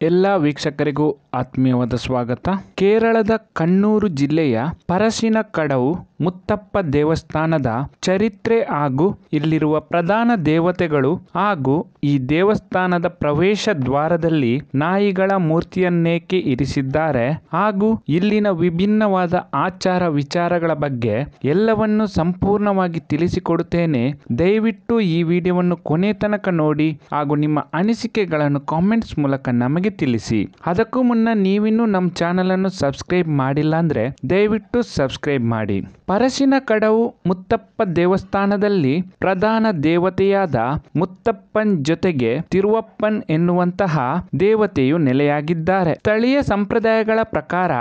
ಎಲ್ಲ ವೀಕ್ಷಕರಿಗೂ ಆತ್ಮೀಯವಾದ ಸ್ವಾಗತ. ಕೇರಳದ ಕಣ್ಣೂರು ಜಿಲ್ಲೆಯ ಪರಶಿನಕಡವು ಮುತ್ತಪ್ಪ ದೇವಸ್ಥಾನದ ಚರಿತ್ರೆ ಹಾಗೂ ಇಲ್ಲಿರುವ ಪ್ರಧಾನ ದೇವತೆಗಳು ಹಾಗೂ ಈ ದೇವಸ್ಥಾನದ ಪ್ರವೇಶ ದ್ವಾರದಲ್ಲಿ ನಾಯಿಗಳ ಮೂರ್ತಿಯನ್ನೇಕೆ ಇರಿಸಿದ್ದಾರೆ ಹಾಗೂ ಇಲ್ಲಿನ ವಿಭಿನ್ನವಾದ ಆಚಾರ ವಿಚಾರಗಳ ಬಗ್ಗೆ ಎಲ್ಲವನ್ನು ಸಂಪೂರ್ಣವಾಗಿ ತಿಳಿಸಿಕೊಡುತ್ತೇನೆ. ದಯವಿಟ್ಟು ಈ ವಿಡಿಯೋವನ್ನು ಕೊನೆ ತನಕ ನೋಡಿ ಹಾಗೂ ನಿಮ್ಮ ಅನಿಸಿಕೆಗಳನ್ನು ಕಾಮೆಂಟ್ಸ್ ಮೂಲಕ ನಮಗೆ ತಿಳಿಸಿ. ಅದಕ್ಕೂ ಮುನ್ನ ನೀವಿನ್ನೂ ನಮ್ಮ ಚಾನಲ್ ಅನ್ನು ಸಬ್ಸ್ಕ್ರೈಬ್ ಮಾಡಿಲ್ಲ ಅಂದ್ರೆ ದಯವಿಟ್ಟು ಸಬ್ಸ್ಕ್ರೈಬ್ ಮಾಡಿ. ಪರಶಿನಕಡವು ಮುತ್ತಪ್ಪ ದೇವಸ್ಥಾನದಲ್ಲಿ ಪ್ರಧಾನ ದೇವತೆಯಾದ ಮುತ್ತಪ್ಪನ್ ಜೊತೆಗೆ ತಿರುವಪ್ಪನ್ ಎನ್ನುವಂತಹ ದೇವತೆಯು ನೆಲೆಯಾಗಿದ್ದಾರೆ. ಸ್ಥಳೀಯ ಸಂಪ್ರದಾಯಗಳ ಪ್ರಕಾರ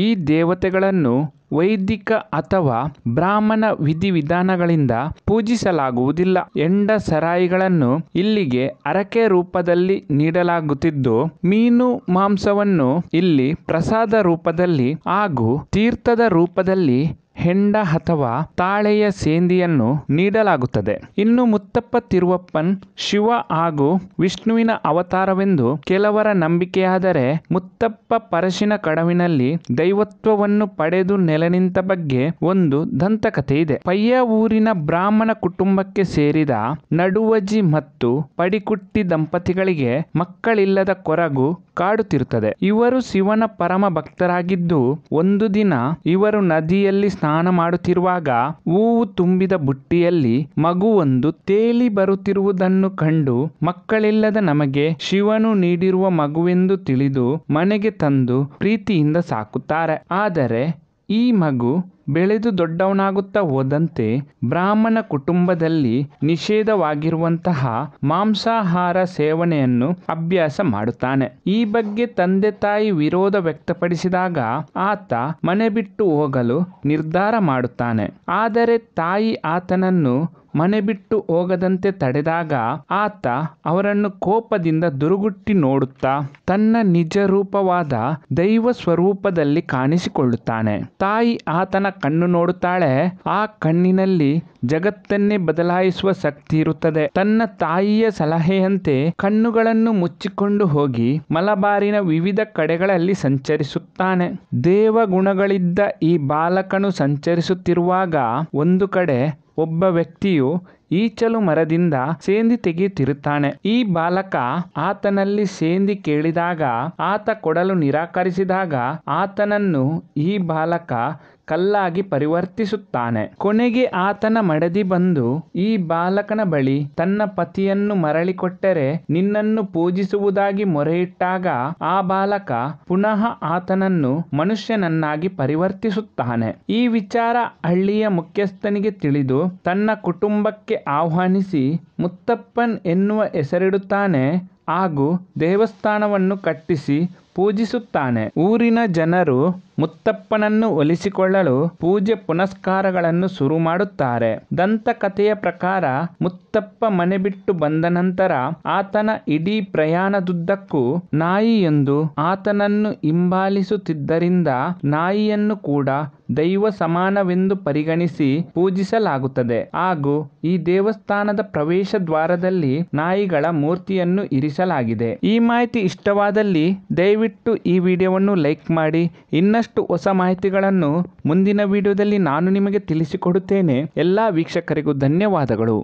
ಈ ದೇವತೆಗಳನ್ನು ವೈದಿಕ ಅಥವಾ ಬ್ರಾಹ್ಮಣ ವಿಧಿವಿಧಾನಗಳಿಂದ ಪೂಜಿಸಲಾಗುವುದಿಲ್ಲ. ಎಂಡ ಸರಾಯಿಗಳನ್ನು ಇಲ್ಲಿಗೆ ಹರಕೆ ರೂಪದಲ್ಲಿ ನೀಡಲಾಗುತ್ತಿದ್ದು, ಮೀನು ಮಾಂಸವನ್ನು ಇಲ್ಲಿ ಪ್ರಸಾದ ರೂಪದಲ್ಲಿ ಹಾಗೂ ತೀರ್ಥದ ರೂಪದಲ್ಲಿ ಹೆಂಡ ಅಥವಾ ತಾಳೆಯ ಸೇಂದಿಯನ್ನು ನೀಡಲಾಗುತ್ತದೆ. ಇನ್ನು ಮುತ್ತಪ್ಪ ತಿರುವಪ್ಪನ್ ಶಿವ ಹಾಗೂ ವಿಷ್ಣುವಿನ ಅವತಾರವೆಂದು ಕೆಲವರ ನಂಬಿಕೆಯಾದರೆ, ಮುತ್ತಪ್ಪ ಪರಶಿನಕಡವಿನಲ್ಲಿ ದೈವತ್ವವನ್ನು ಪಡೆದು ನೆಲೆ ನಿಂತ ಬಗ್ಗೆ ಒಂದು ದಂತಕಥೆ ಇದೆ. ಪಯ್ಯ ಊರಿನ ಬ್ರಾಹ್ಮಣ ಕುಟುಂಬಕ್ಕೆ ಸೇರಿದ ನಡುವಜಿ ಮತ್ತು ಪಡಿಕುಟ್ಟಿ ದಂಪತಿಗಳಿಗೆ ಮಕ್ಕಳಿಲ್ಲದ ಕೊರಗು ಕಾಡುತ್ತಿರುತ್ತದೆ. ಇವರು ಶಿವನ ಪರಮ ಭಕ್ತರಾಗಿದ್ದು, ಒಂದು ದಿನ ಇವರು ನದಿಯಲ್ಲಿ ಸ್ನಾನ ಮಾಡುತ್ತಿರುವಾಗ ಹೂವು ತುಂಬಿದ ಬುಟ್ಟಿಯಲ್ಲಿ ಮಗುವೊಂದು ತೇಲಿ ಬರುತ್ತಿರುವುದನ್ನು ಕಂಡು ಮಕ್ಕಳಿಲ್ಲದ ನಮಗೆ ಶಿವನು ನೀಡಿರುವ ಮಗುವೆಂದು ತಿಳಿದು ಮನೆಗೆ ತಂದು ಪ್ರೀತಿಯಿಂದ ಸಾಕುತ್ತಾರೆ. ಆದರೆ ಈ ಮಗು ಬೆಳೆದು ದೊಡ್ಡವನಾಗುತ್ತಾ ಹೋದಂತೆ ಬ್ರಾಹ್ಮಣ ಕುಟುಂಬದಲ್ಲಿ ನಿಷೇಧವಾಗಿರುವಂತಹ ಮಾಂಸಾಹಾರ ಸೇವನೆಯನ್ನು ಅಭ್ಯಾಸ ಮಾಡುತ್ತಾನೆ. ಈ ಬಗ್ಗೆ ತಂದೆ ತಾಯಿ ವಿರೋಧ ವ್ಯಕ್ತಪಡಿಸಿದಾಗ ಆತ ಮನೆ ಬಿಟ್ಟು ಹೋಗಲು ನಿರ್ಧಾರ ಮಾಡುತ್ತಾನೆ. ಆದರೆ ತಾಯಿ ಆತನನ್ನು ಮನೆ ಬಿಟ್ಟು ಹೋಗದಂತೆ ತಡೆದಾಗ ಆತ ಅವರನ್ನು ಕೋಪದಿಂದ ದುರುಗುಟ್ಟಿ ನೋಡುತ್ತಾ ತನ್ನ ನಿಜ ರೂಪವಾದ ದೈವ ಸ್ವರೂಪದಲ್ಲಿ ಕಾಣಿಸಿಕೊಳ್ಳುತ್ತಾನೆ. ತಾಯಿ ಆತನ ಕಣ್ಣು ನೋಡುತ್ತಾಳೆ. ಆ ಕಣ್ಣಿನಲ್ಲಿ ಜಗತ್ತನ್ನೇ ಬದಲಾಯಿಸುವ ಶಕ್ತಿ ಇರುತ್ತದೆ. ತನ್ನ ತಾಯಿಯ ಸಲಹೆಯಂತೆ ಕಣ್ಣುಗಳನ್ನು ಮುಚ್ಚಿಕೊಂಡು ಹೋಗಿ ಮಲಬಾರಿನ ವಿವಿಧ ಕಡೆಗಳಲ್ಲಿ ಸಂಚರಿಸುತ್ತಾನೆ. ದೇವಗುಣಗಳಿದ್ದ ಈ ಬಾಲಕನು ಸಂಚರಿಸುತ್ತಿರುವಾಗ ಒಂದು ಕಡೆ ಒಬ್ಬ ವ್ಯಕ್ತಿಯು ಈಚಲು ಮರದಿಂದ ಸೇಂದಿ ತೆಗೆಯುತ್ತಿರುತ್ತಾನೆ. ಈ ಬಾಲಕ ಆತನಲ್ಲಿ ಸೇಂದಿ ಕೇಳಿದಾಗ ಆತ ಕೊಡಲು ನಿರಾಕರಿಸಿದಾಗ ಆತನನ್ನು ಈ ಬಾಲಕ ಕಲ್ಲಾಗಿ ಪರಿವರ್ತಿಸುತ್ತಾನೆ. ಕೊನೆಗೆ ಆತನ ಮಡದಿ ಬಂದು ಈ ಬಾಲಕನ ಬಳಿ ತನ್ನ ಪತಿಯನ್ನು ಮರಳಿಕೊಟ್ಟರೆ ನಿನ್ನನ್ನು ಪೂಜಿಸುವುದಾಗಿ ಮೊರೆಯಿಟ್ಟಾಗ ಆ ಬಾಲಕ ಪುನಃ ಆತನನ್ನು ಮನುಷ್ಯನನ್ನಾಗಿ ಪರಿವರ್ತಿಸುತ್ತಾನೆ. ಈ ವಿಚಾರ ಹಳ್ಳಿಯ ಮುಖ್ಯಸ್ಥನಿಗೆ ತಿಳಿದು ತನ್ನ ಕುಟುಂಬಕ್ಕೆ ಆಹ್ವಾನಿಸಿ ಮುತ್ತಪ್ಪನ್ ಎನ್ನುವ ಹೆಸರಿಡುತ್ತಾನೆ ಹಾಗೂ ದೇವಸ್ಥಾನವನ್ನು ಕಟ್ಟಿಸಿ ಪೂಜಿಸುತ್ತಾನೆ. ಊರಿನ ಜನರು ಮುತ್ತಪ್ಪನನ್ನು ಒಲಿಸಿಕೊಳ್ಳಲು ಪೂಜೆ ಪುನಸ್ಕಾರಗಳನ್ನು ಶುರು ಮಾಡುತ್ತಾರೆ. ದಂತಕಥೆಯ ಪ್ರಕಾರ ಮುತ್ತಪ್ಪ ಮನೆ ಬಿಟ್ಟು ಬಂದ ನಂತರ ಆತನ ಇಡೀ ಪ್ರಯಾಣದುದ್ದಕ್ಕೂ ನಾಯಿಯೊಂದು ಆತನನ್ನು ಹಿಂಬಾಲಿಸುತ್ತಿದ್ದರಿಂದ ನಾಯಿಯನ್ನು ಕೂಡ ದೈವ ಸಮಾನವೆಂದು ಪರಿಗಣಿಸಿ ಪೂಜಿಸಲಾಗುತ್ತದೆ ಹಾಗೂ ಈ ದೇವಸ್ಥಾನದ ಪ್ರವೇಶ ದ್ವಾರದಲ್ಲಿ ನಾಯಿಗಳ ಮೂರ್ತಿಯನ್ನು ಇರಿಸಲಾಗಿದೆ. ಈ ಮಾಹಿತಿ ಇಷ್ಟವಾದಲ್ಲಿ ದಯವಿಟ್ಟು ಈ ವಿಡಿಯೋವನ್ನು ಲೈಕ್ ಮಾಡಿ. ಇನ್ನಷ್ಟು ಹೊಸ ಮಾಹಿತಿಗಳನ್ನು ಮುಂದಿನ ವಿಡಿಯೋದಲ್ಲಿ ನಾನು ನಿಮಗೆ ತಿಳಿಸಿಕೊಡುತ್ತೇನೆ. ಎಲ್ಲ ವೀಕ್ಷಕರಿಗೂ ಧನ್ಯವಾದಗಳು.